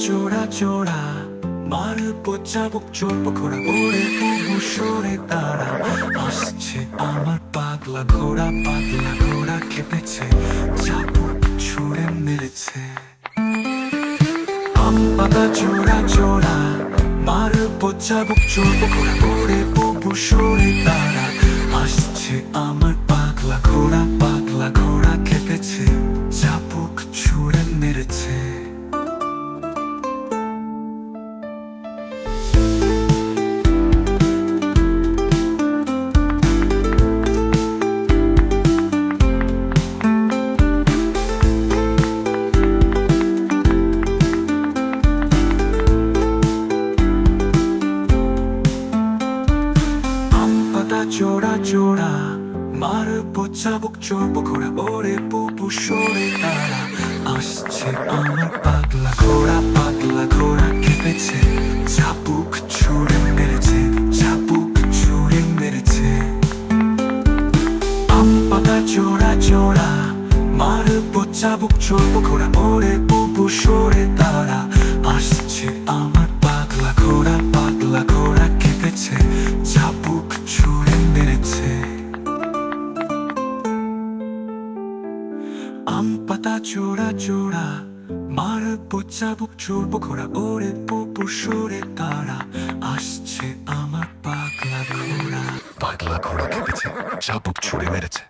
জোড়া জোড়া মার চাবুক চোপ ঘোড়া ওরে বুবু সরে তারা আসছে আমার পাগলা ঘোড়া খেপেছে চাবুক ছুঁড়ে মেরেছে। আম পাতা জোড়া জোড়া মার চাবুক চোপ ঘোড়া ওরে বুবু সরে তারা আসছে আমার পাগলা ঘোড়া খেপেছে চাবুক ছুঁড়ে মেরেছে। জোড়া জোড়া মার চাবুক চোপ ঘোড়া ওরে বুবু সরে তারা আসছে আমার পাগলা ঘোড়া খেপেছে চাবুক ছুঁড়ে মেরেছে আম পাতা জোড়া জোড়া মার চাবুক চোপ ঘোড়া ওরে বুবু সরে তারা আসছে আমার পাগলা ঘোড়া খেপেছে চাবুক ছুঁড়ে মেরেছে। আম পাতা জোড়া জোড়া মার চাবুক চোপ ঘোড়া ওরে বুবু সরে তারা আসছে আমার পাগলা ঘোড়া খেপেছে চাবুক ছুঁড়ে মেরেছে।